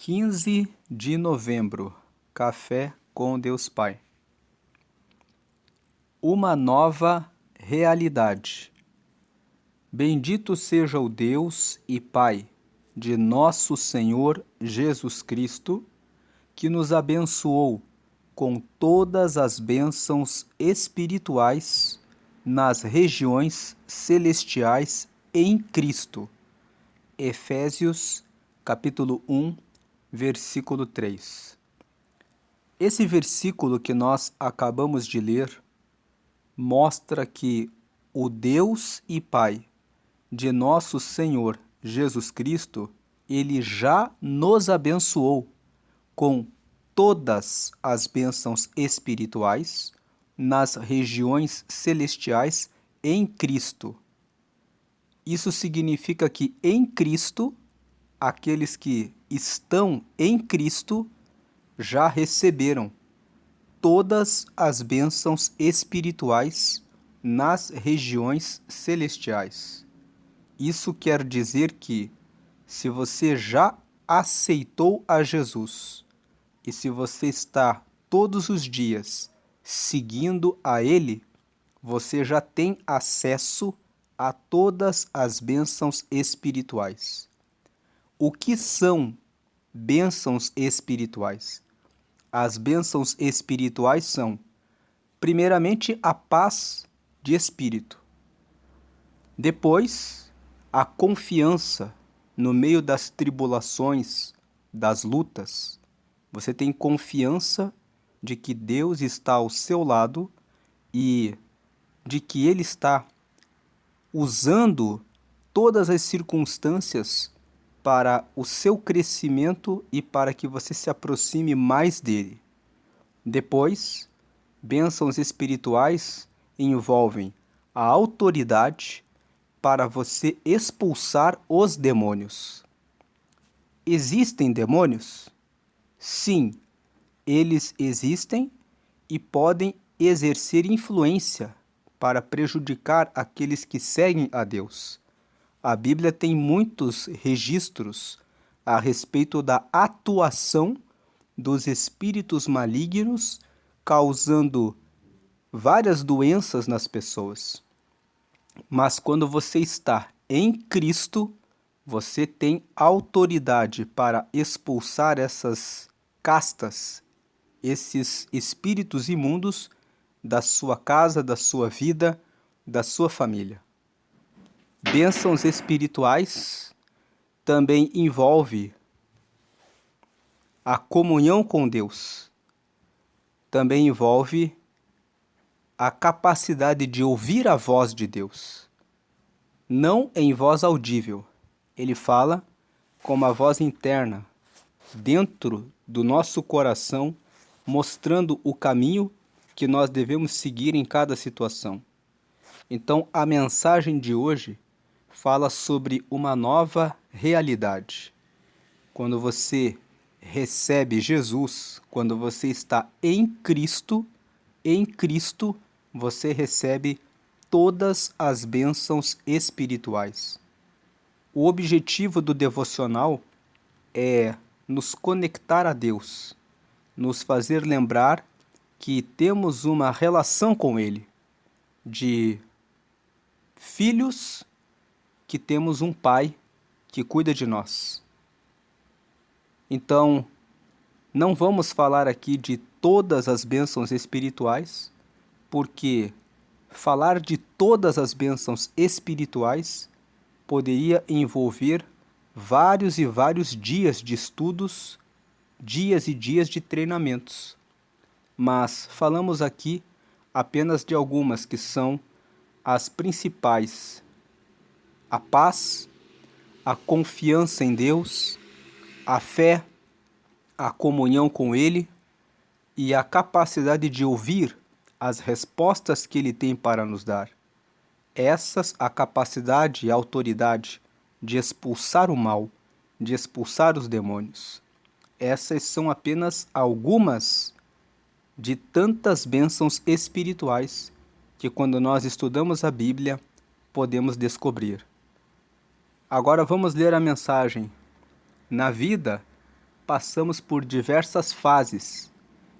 15 de novembro, Café com Deus Pai. Uma nova realidade. Bendito seja o Deus e Pai de nosso Senhor Jesus Cristo, que nos abençoou com todas as bênçãos espirituais nas regiões celestiais em Cristo. Efésios, capítulo 1, versículo 3. Esse versículo que nós acabamos de ler mostra que o Deus e Pai de nosso Senhor Jesus Cristo, ele já nos abençoou com todas as bênçãos espirituais nas regiões celestiais em Cristo. Isso significa que em Cristo, aqueles que estão em Cristo já receberam todas as bênçãos espirituais nas regiões celestiais. Isso quer dizer que, se você já aceitou a Jesus e se você está todos os dias seguindo a Ele, você já tem acesso a todas as bênçãos espirituais. O que são bênçãos espirituais? As bênçãos espirituais são, primeiramente, a paz de espírito. Depois, a confiança no meio das tribulações, das lutas. Você tem confiança de que Deus está ao seu lado e de que Ele está usando todas as circunstâncias para o seu crescimento e para que você se aproxime mais dele. Depois, bênçãos espirituais envolvem a autoridade para você expulsar os demônios. Existem demônios? Sim, eles existem e podem exercer influência para prejudicar aqueles que seguem a Deus. A Bíblia tem muitos registros a respeito da atuação dos espíritos malignos, causando várias doenças nas pessoas. Mas quando você está em Cristo, você tem autoridade para expulsar essas castas, esses espíritos imundos da sua casa, da sua vida, da sua família. Bênçãos espirituais também envolve a comunhão com Deus. Também envolve a capacidade de ouvir a voz de Deus. Não em voz audível. Ele fala com uma voz interna, dentro do nosso coração, mostrando o caminho que nós devemos seguir em cada situação. Então, a mensagem de hoje fala sobre uma nova realidade. Quando você recebe Jesus, quando você está em Cristo você recebe todas as bênçãos espirituais. O objetivo do devocional é nos conectar a Deus, nos fazer lembrar que temos uma relação com Ele, de filhos que temos um Pai que cuida de nós. Então, não vamos falar aqui de todas as bênçãos espirituais, porque falar de todas as bênçãos espirituais poderia envolver vários e vários dias de estudos, dias e dias de treinamentos. Mas falamos aqui apenas de algumas que são as principais: a paz, a confiança em Deus, a fé, a comunhão com Ele e a capacidade de ouvir as respostas que Ele tem para nos dar. Essas, a capacidade e a autoridade de expulsar o mal, de expulsar os demônios. Essas são apenas algumas de tantas bênçãos espirituais que, quando nós estudamos a Bíblia, podemos descobrir. Agora vamos ler a mensagem. Na vida, passamos por diversas fases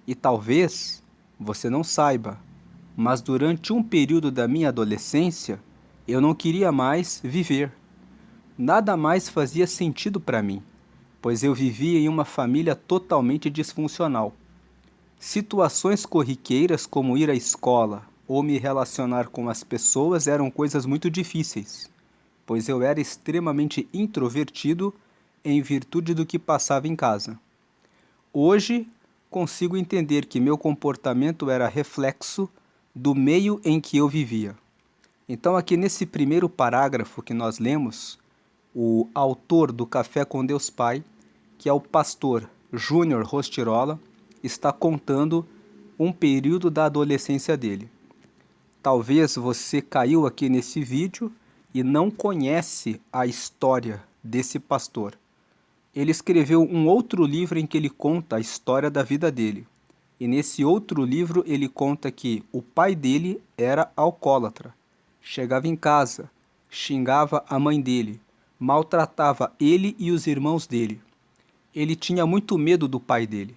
e talvez você não saiba, mas durante um período da minha adolescência eu não queria mais viver. Nada mais fazia sentido para mim, pois eu vivia em uma família totalmente disfuncional. Situações corriqueiras como ir à escola ou me relacionar com as pessoas eram coisas muito difíceis, pois eu era extremamente introvertido em virtude do que passava em casa. Hoje, consigo entender que meu comportamento era reflexo do meio em que eu vivia. Então, aqui nesse primeiro parágrafo que nós lemos, o autor do Café com Deus Pai, que é o pastor Júnior Rostirola, está contando um período da adolescência dele. Talvez você caiu aqui nesse vídeo e não conhece a história desse pastor. Ele escreveu um outro livro em que ele conta a história da vida dele. E nesse outro livro ele conta que o pai dele era alcoólatra. Chegava em casa, xingava a mãe dele, maltratava ele e os irmãos dele. Ele tinha muito medo do pai dele.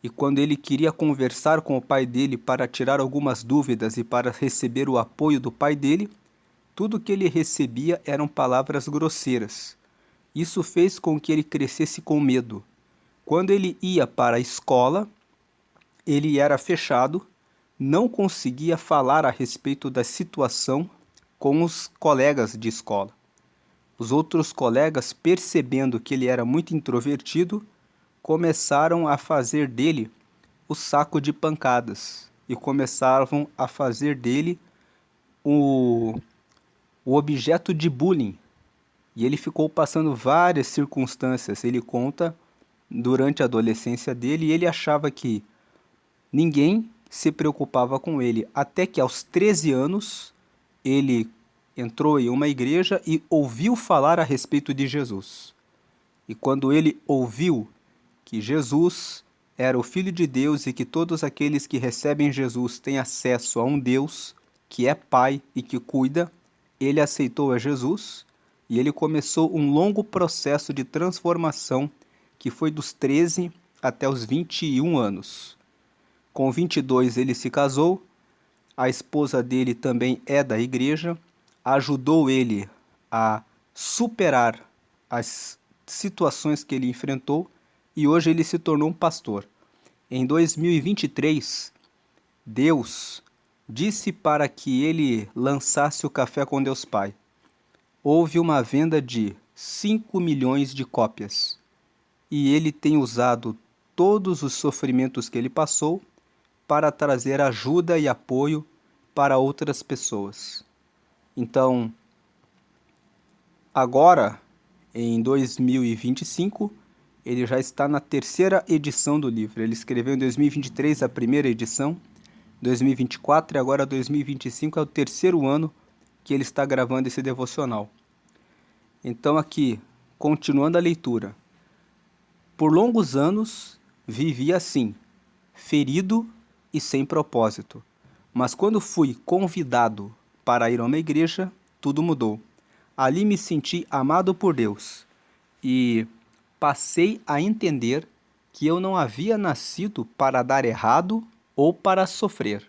E quando ele queria conversar com o pai dele para tirar algumas dúvidas e para receber o apoio do pai dele, tudo que ele recebia eram palavras grosseiras. Isso fez com que ele crescesse com medo. Quando ele ia para a escola, ele era fechado, não conseguia falar a respeito da situação com os colegas de escola. Os outros colegas, percebendo que ele era muito introvertido, começaram a fazer dele o saco de pancadas e começavam a fazer dele o objeto de bullying. E ele ficou passando várias circunstâncias. Ele conta durante a adolescência dele e ele achava que ninguém se preocupava com ele. Até que aos 13 anos ele entrou em uma igreja e ouviu falar a respeito de Jesus. E quando ele ouviu que Jesus era o Filho de Deus e que todos aqueles que recebem Jesus têm acesso a um Deus que é Pai e que cuida, ele aceitou a Jesus e ele começou um longo processo de transformação que foi dos 13 até os 21 anos. Com 22 ele se casou, a esposa dele também é da igreja, ajudou ele a superar as situações que ele enfrentou e hoje ele se tornou um pastor. Em 2023, Deus disse para que ele lançasse o Café com Deus Pai. Houve uma venda de 5 milhões de cópias e ele tem usado todos os sofrimentos que ele passou para trazer ajuda e apoio para outras pessoas. Então, agora, em 2025, ele já está na terceira edição do livro. Ele escreveu em 2023 a primeira edição, 2024 e agora 2025 é o terceiro ano que ele está gravando esse devocional. Então aqui, continuando a leitura. Por longos anos, vivi assim, ferido e sem propósito. Mas quando fui convidado para ir a uma igreja, tudo mudou. Ali me senti amado por Deus e passei a entender que eu não havia nascido para dar errado ou para sofrer,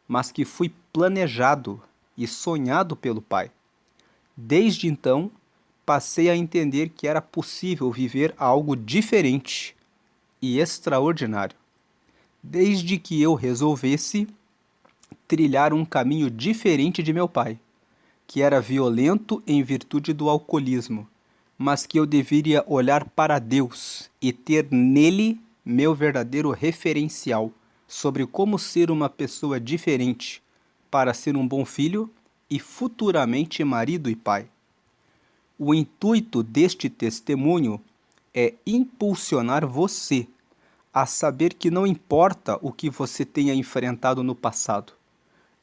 mas que fui planejado e sonhado pelo Pai. Desde então, passei a entender que era possível viver algo diferente e extraordinário, desde que eu resolvesse trilhar um caminho diferente de meu pai, que era violento em virtude do alcoolismo, mas que eu deveria olhar para Deus e ter nele meu verdadeiro referencial sobre como ser uma pessoa diferente para ser um bom filho e futuramente marido e pai. O intuito deste testemunho é impulsionar você a saber que não importa o que você tenha enfrentado no passado,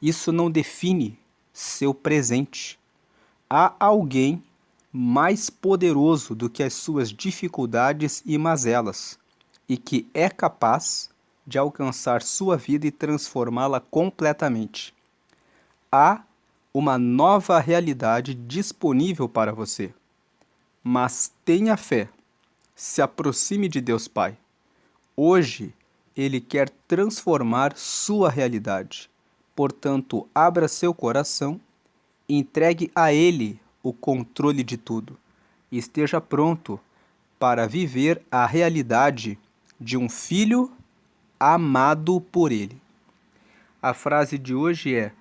isso não define seu presente. Há alguém mais poderoso do que as suas dificuldades e mazelas, e que é capaz de alcançar sua vida e transformá-la completamente. Há uma nova realidade disponível para você. Mas tenha fé. Se aproxime de Deus Pai. Hoje, Ele quer transformar sua realidade. Portanto, abra seu coração, entregue a Ele o controle de tudo e esteja pronto para viver a realidade de um filho amado por Ele. A frase de hoje é: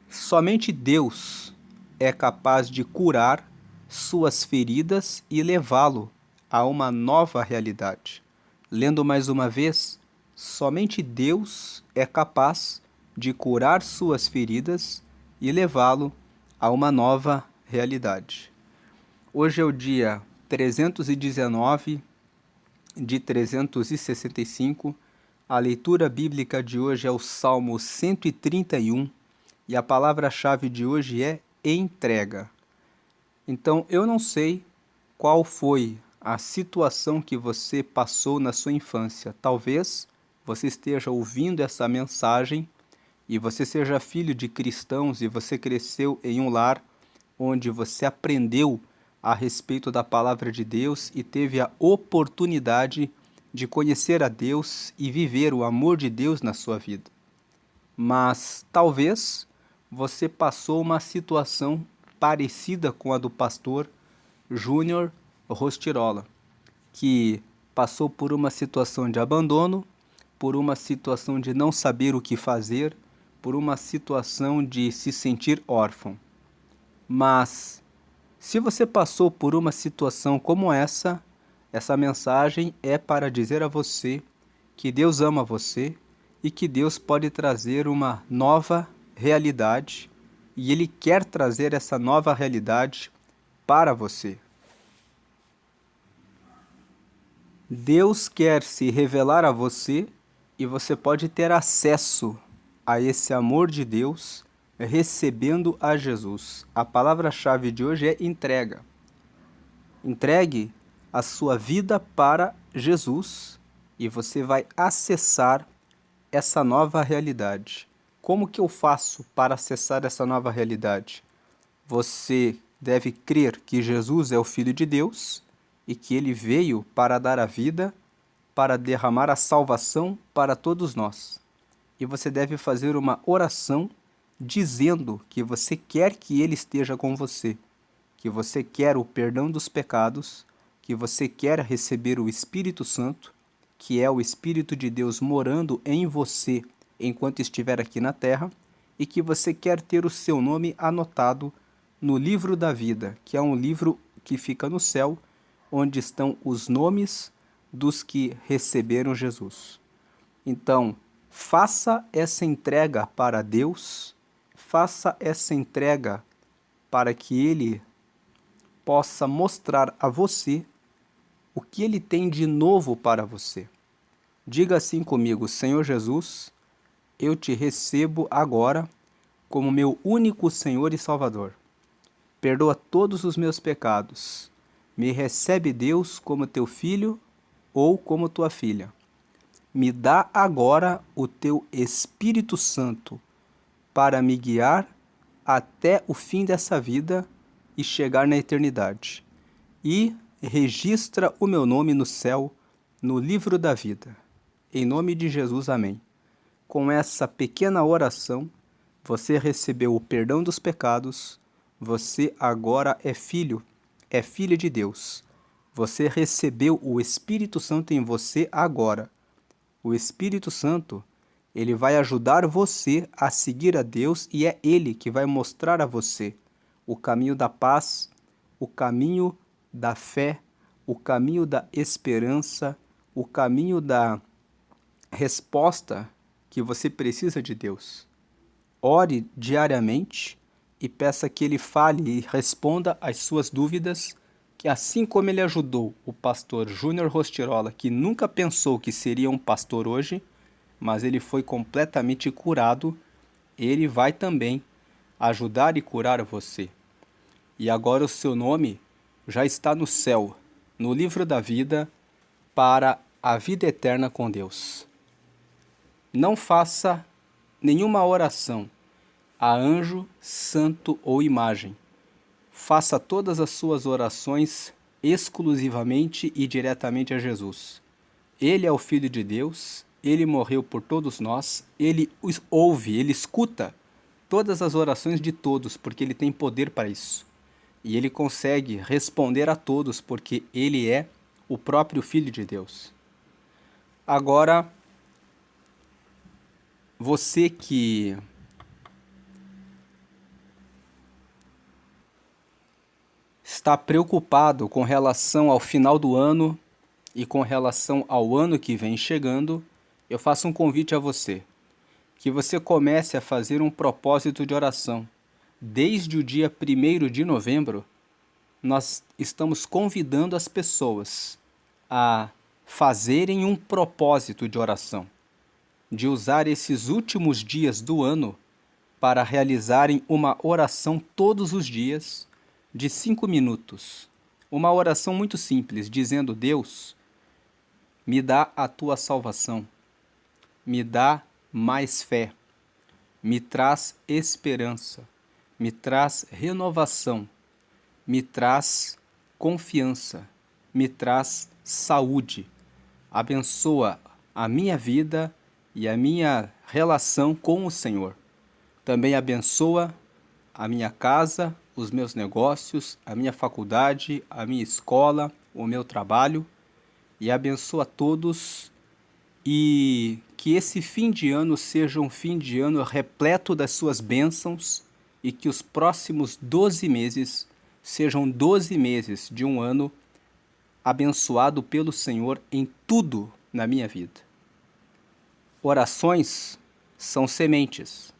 somente Deus é capaz de curar suas feridas e levá-lo a uma nova realidade. Lendo mais uma vez, somente Deus é capaz de curar suas feridas e levá-lo a uma nova realidade. Hoje é o dia 319 de 365. A leitura bíblica de hoje é o Salmo 131 e a palavra-chave de hoje é entrega. Então, eu não sei qual foi a situação que você passou na sua infância. Talvez você esteja ouvindo essa mensagem e você seja filho de cristãos e você cresceu em um lar onde você aprendeu a respeito da palavra de Deus e teve a oportunidade de conhecer a Deus e viver o amor de Deus na sua vida. Mas talvez você passou uma situação parecida com a do pastor Júnior Rostirola, que passou por uma situação de abandono, por uma situação de não saber o que fazer, por uma situação de se sentir órfão. Mas se você passou por uma situação como essa mensagem é para dizer a você que Deus ama você e que Deus pode trazer uma nova realidade e Ele quer trazer essa nova realidade para você. Deus quer se revelar a você e você pode ter acesso a esse amor de Deus recebendo a Jesus. A palavra-chave de hoje é entrega. Entregue a sua vida para Jesus e você vai acessar essa nova realidade. Como que eu faço para acessar essa nova realidade? Você deve crer que Jesus é o Filho de Deus e que Ele veio para dar a vida, para derramar a salvação para todos nós. E você deve fazer uma oração dizendo que você quer que Ele esteja com você, que você quer o perdão dos pecados, que você quer receber o Espírito Santo, que é o Espírito de Deus morando em você enquanto estiver aqui na terra, e que você quer ter o seu nome anotado no livro da vida, que é um livro que fica no céu, onde estão os nomes dos que receberam Jesus. Então, faça essa entrega para Deus, faça essa entrega para que Ele possa mostrar a você o que Ele tem de novo para você. Diga assim comigo: Senhor Jesus, eu te recebo agora como meu único Senhor e Salvador. Perdoa todos os meus pecados. Me recebe, Deus, como teu filho ou como tua filha. Me dá agora o teu Espírito Santo para me guiar até o fim dessa vida e chegar na eternidade. E registra o meu nome no céu, no livro da vida. Em nome de Jesus, amém. Com essa pequena oração, você recebeu o perdão dos pecados, você agora é filho, é filha de Deus. Você recebeu o Espírito Santo em você agora. O Espírito Santo, ele vai ajudar você a seguir a Deus e é Ele que vai mostrar a você o caminho da paz, o caminho da fé, o caminho da esperança, o caminho da resposta que você precisa de Deus. Ore diariamente e peça que Ele fale e responda às suas dúvidas, que assim como Ele ajudou o pastor Júnior Rostirola, que nunca pensou que seria um pastor hoje, mas ele foi completamente curado, Ele vai também ajudar e curar você. E agora o seu nome já está no céu, no livro da vida, para a vida eterna com Deus. Não faça nenhuma oração a anjo, santo ou imagem. Faça todas as suas orações exclusivamente e diretamente a Jesus. Ele é o Filho de Deus, ele morreu por todos nós, ele ouve, ele escuta todas as orações de todos, porque ele tem poder para isso. E ele consegue responder a todos, porque ele é o próprio Filho de Deus. Agora, você que está preocupado com relação ao final do ano e com relação ao ano que vem chegando, eu faço um convite a você, que você comece a fazer um propósito de oração. Desde o dia 1º de novembro, nós estamos convidando as pessoas a fazerem um propósito de oração, de usar esses últimos dias do ano para realizarem uma oração todos os dias de 5 minutos. Uma oração muito simples, dizendo: Deus, me dá a tua salvação, me dá mais fé, me traz esperança, me traz renovação, me traz confiança, me traz saúde. Abençoa a minha vida e a minha relação com o Senhor. Também abençoa a minha casa, os meus negócios, a minha faculdade, a minha escola, o meu trabalho, e abençoa todos, e que esse fim de ano seja um fim de ano repleto das suas bênçãos, e que os próximos 12 meses sejam 12 meses de um ano abençoado pelo Senhor em tudo na minha vida. Orações são sementes.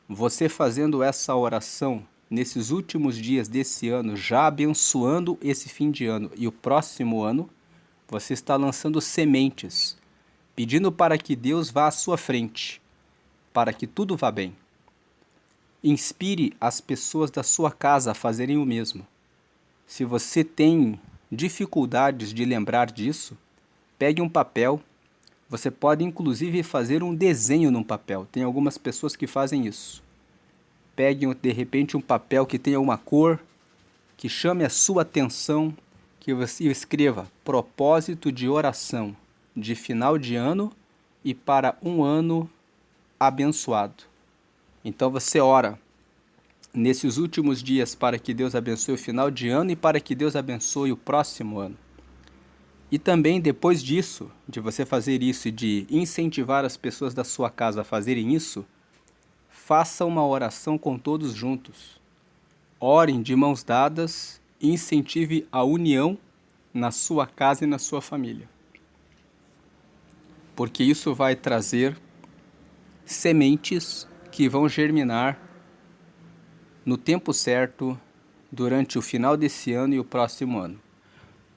Você fazendo essa oração nesses últimos dias desse ano, já abençoando esse fim de ano e o próximo ano, você está lançando sementes, pedindo para que Deus vá à sua frente, para que tudo vá bem. Inspire as pessoas da sua casa a fazerem o mesmo. Se você tem dificuldades de lembrar disso, pegue um papel. Você pode inclusive fazer um desenho num papel. Tem algumas pessoas que fazem isso. Pegue de repente um papel que tenha uma cor, que chame a sua atenção, que você escreva propósito de oração de final de ano e para um ano abençoado. Então você ora nesses últimos dias para que Deus abençoe o final de ano e para que Deus abençoe o próximo ano. E também depois disso, de você fazer isso e de incentivar as pessoas da sua casa a fazerem isso, faça uma oração com todos juntos. Orem de mãos dadas e incentive a união na sua casa e na sua família. Porque isso vai trazer sementes que vão germinar no tempo certo, durante o final desse ano e o próximo ano.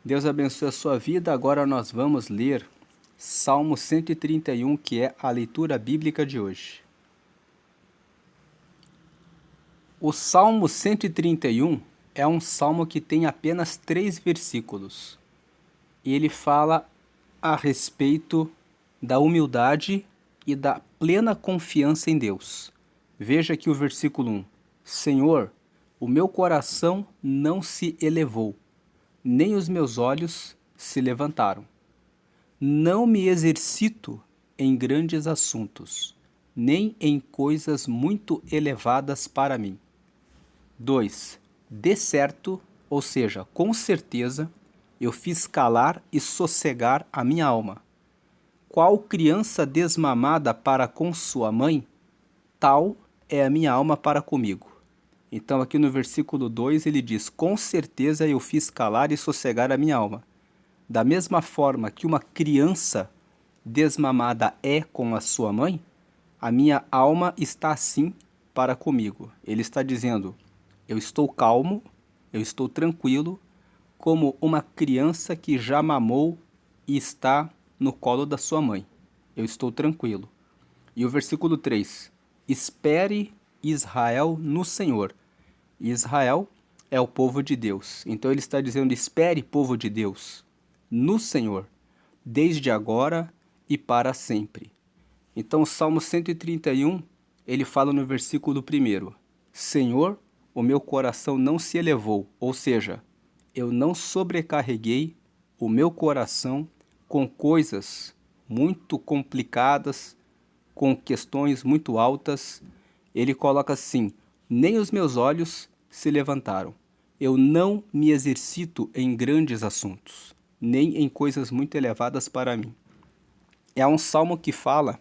Deus abençoe a sua vida. Agora nós vamos ler Salmo 131, que é a leitura bíblica de hoje. O Salmo 131 é um salmo que tem apenas 3 versículos. Ele fala a respeito da humildade e da plena confiança em Deus. Veja aqui o versículo 1. Senhor, o meu coração não se elevou, nem os meus olhos se levantaram. Não me exercito em grandes assuntos, nem em coisas muito elevadas para mim. 2. De certo, ou seja, com certeza, eu fiz calar e sossegar a minha alma. Qual criança desmamada para com sua mãe, tal é a minha alma para comigo. Então aqui no versículo 2 ele diz: com certeza eu fiz calar e sossegar a minha alma. Da mesma forma que uma criança desmamada é com a sua mãe, a minha alma está assim para comigo. Ele está dizendo: eu estou calmo, eu estou tranquilo, como uma criança que já mamou e está no colo da sua mãe. Eu estou tranquilo. E o versículo 3: espere Israel no Senhor. Israel é o povo de Deus. Então ele está dizendo: espere, povo de Deus, no Senhor, desde agora e para sempre. Então o Salmo 131, ele fala no versículo 1: Senhor, o meu coração não se elevou, ou seja, eu não sobrecarreguei o meu coração com coisas muito complicadas, com questões muito altas. Ele coloca assim: nem os meus olhos se levantaram. Eu não me exercito em grandes assuntos, nem em coisas muito elevadas para mim. É um salmo que fala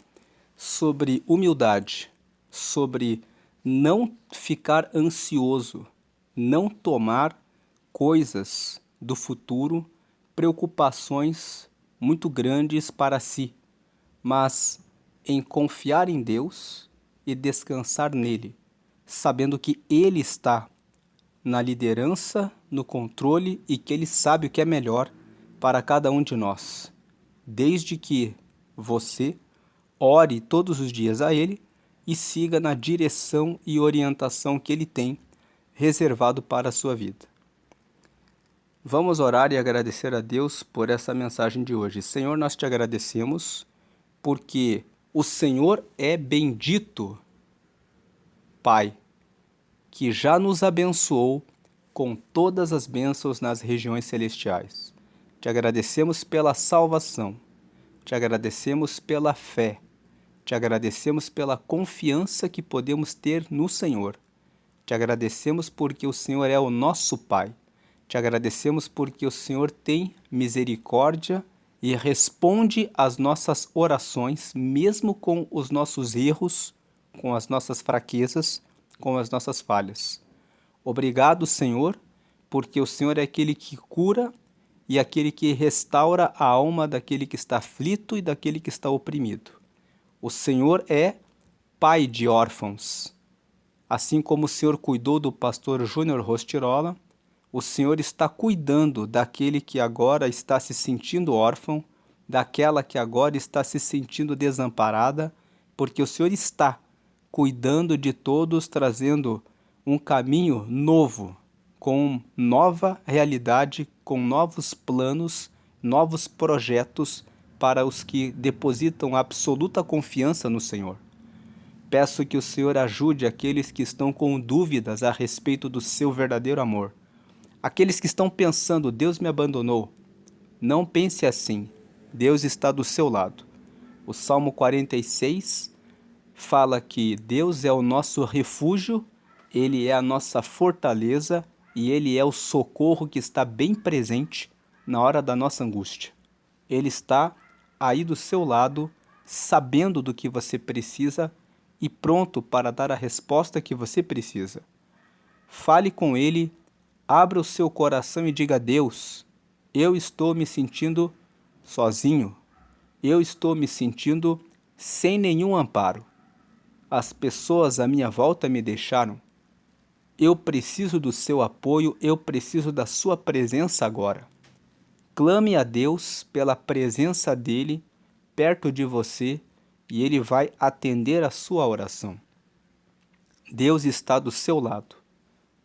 sobre humildade, sobre não ficar ansioso, não tomar coisas do futuro, preocupações muito grandes para si, mas em confiar em Deus e descansar nele, sabendo que Ele está na liderança, no controle e que Ele sabe o que é melhor para cada um de nós, desde que você ore todos os dias a Ele e siga na direção e orientação que Ele tem reservado para a sua vida. Vamos orar e agradecer a Deus por essa mensagem de hoje. Senhor, nós te agradecemos porque o Senhor é bendito, Pai, que já nos abençoou com todas as bênçãos nas regiões celestiais. Te agradecemos pela salvação, te agradecemos pela fé, te agradecemos pela confiança que podemos ter no Senhor. Te agradecemos porque o Senhor é o nosso Pai. Te agradecemos porque o Senhor tem misericórdia e responde às nossas orações, mesmo com os nossos erros, com as nossas fraquezas, com as nossas falhas. Obrigado, Senhor, porque o Senhor é aquele que cura e aquele que restaura a alma daquele que está aflito e daquele que está oprimido. O Senhor é Pai de órfãos. Assim como o Senhor cuidou do pastor Júnior Rostirola, o Senhor está cuidando daquele que agora está se sentindo órfão, daquela que agora está se sentindo desamparada, porque o Senhor está cuidando de todos, trazendo um caminho novo, com nova realidade, com novos planos, novos projetos para os que depositam absoluta confiança no Senhor. Peço que o Senhor ajude aqueles que estão com dúvidas a respeito do seu verdadeiro amor. Aqueles que estão pensando, Deus me abandonou. Não pense assim. Deus está do seu lado. O Salmo 46 fala que Deus é o nosso refúgio, Ele é a nossa fortaleza e Ele é o socorro que está bem presente na hora da nossa angústia. Ele está aí do seu lado, sabendo do que você precisa e pronto para dar a resposta que você precisa. Fale com Ele, abra o seu coração e diga a Deus: eu estou me sentindo sozinho, eu estou me sentindo sem nenhum amparo. As pessoas à minha volta me deixaram. Eu preciso do seu apoio, eu preciso da sua presença agora. Clame a Deus pela presença dEle perto de você e Ele vai atender a sua oração. Deus está do seu lado.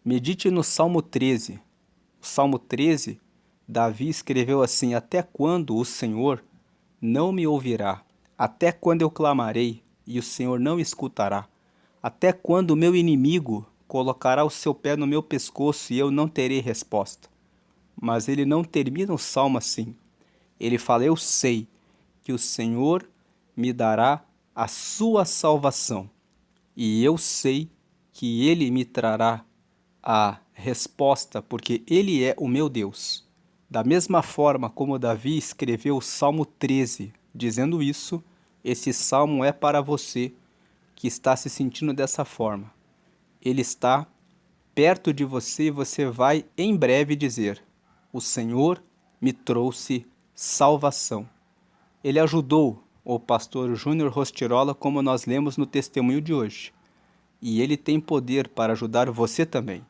Medite no Salmo 13. O Salmo 13, Davi escreveu assim: até quando o Senhor não me ouvirá? Até quando eu clamarei e o Senhor não escutará? Até quando o meu inimigo colocará o seu pé no meu pescoço e eu não terei resposta? Mas ele não termina o salmo assim. Ele fala: eu sei que o Senhor me dará a sua salvação e eu sei que ele me trará a resposta, porque ele é o meu Deus. Da mesma forma como Davi escreveu o Salmo 13, dizendo isso, esse salmo é para você que está se sentindo dessa forma. Ele está perto de você e você vai em breve dizer: o Senhor me trouxe salvação. Ele ajudou o pastor Júnior Rostirola, como nós lemos no testemunho de hoje. E ele tem poder para ajudar você também.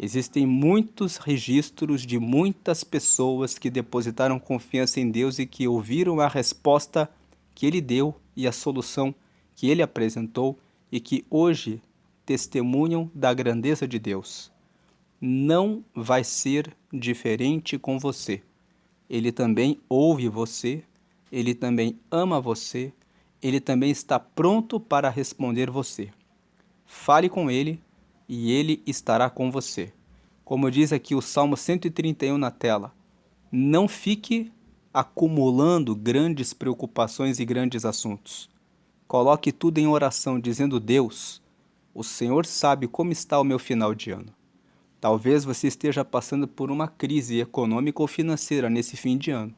Existem muitos registros de muitas pessoas que depositaram confiança em Deus e que ouviram a resposta que Ele deu e a solução que Ele apresentou e que hoje testemunham da grandeza de Deus. Não vai ser diferente com você. Ele também ouve você, Ele também ama você, Ele também está pronto para responder você. Fale com Ele e Ele estará com você. Como diz aqui o Salmo 131 na tela, não fique acumulando grandes preocupações e grandes assuntos. Coloque tudo em oração, dizendo: Deus, o Senhor sabe como está o meu final de ano. Talvez você esteja passando por uma crise econômica ou financeira nesse fim de ano.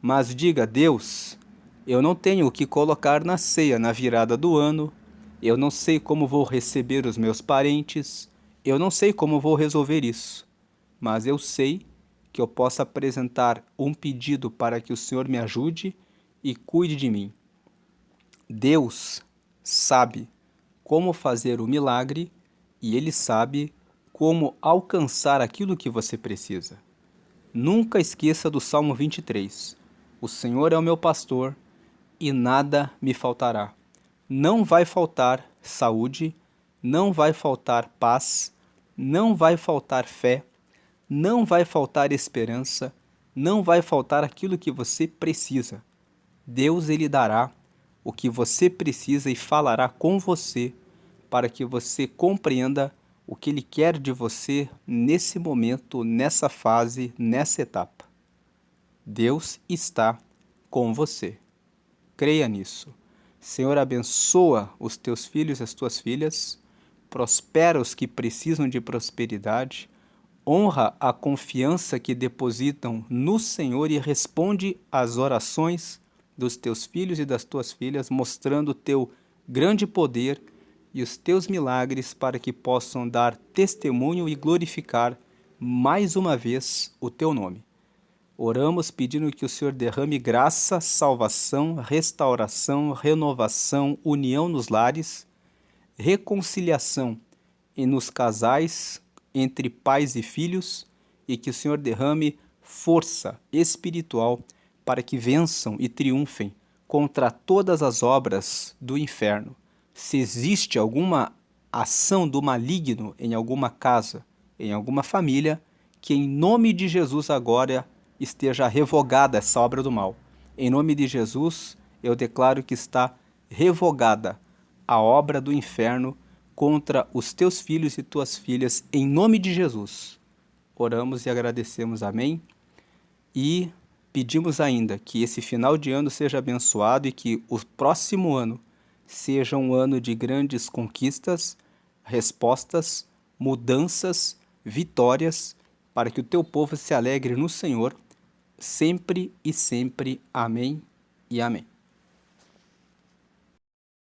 Mas diga: Deus, eu não tenho o que colocar na ceia na virada do ano, eu não sei como vou receber os meus parentes, eu não sei como vou resolver isso, mas eu sei que eu posso apresentar um pedido para que o Senhor me ajude e cuide de mim. Deus sabe como fazer o milagre e Ele sabe como alcançar aquilo que você precisa. Nunca esqueça do Salmo 23. O Senhor é o meu pastor e nada me faltará. Não vai faltar saúde, não vai faltar paz, não vai faltar fé, não vai faltar esperança, não vai faltar aquilo que você precisa. Deus ele dará o que você precisa e falará com você para que você compreenda o que ele quer de você nesse momento, nessa fase, nessa etapa. Deus está com você. Creia nisso. Senhor, abençoa os teus filhos e as tuas filhas, prospera os que precisam de prosperidade, honra a confiança que depositam no Senhor e responde às orações dos teus filhos e das tuas filhas, mostrando o teu grande poder e os teus milagres para que possam dar testemunho e glorificar mais uma vez o teu nome. Oramos pedindo que o Senhor derrame graça, salvação, restauração, renovação, união nos lares, reconciliação e nos casais, entre pais e filhos, e que o Senhor derrame força espiritual para que vençam e triunfem contra todas as obras do inferno. Se existe alguma ação do maligno em alguma casa, em alguma família, que em nome de Jesus agora esteja revogada essa obra do mal. Em nome de Jesus, eu declaro que está revogada a obra do inferno contra os teus filhos e tuas filhas, em nome de Jesus. Oramos e agradecemos, amém? E pedimos ainda que esse final de ano seja abençoado e que o próximo ano seja um ano de grandes conquistas, respostas, mudanças, vitórias, para que o teu povo se alegre no Senhor, sempre e sempre. Amém e amém.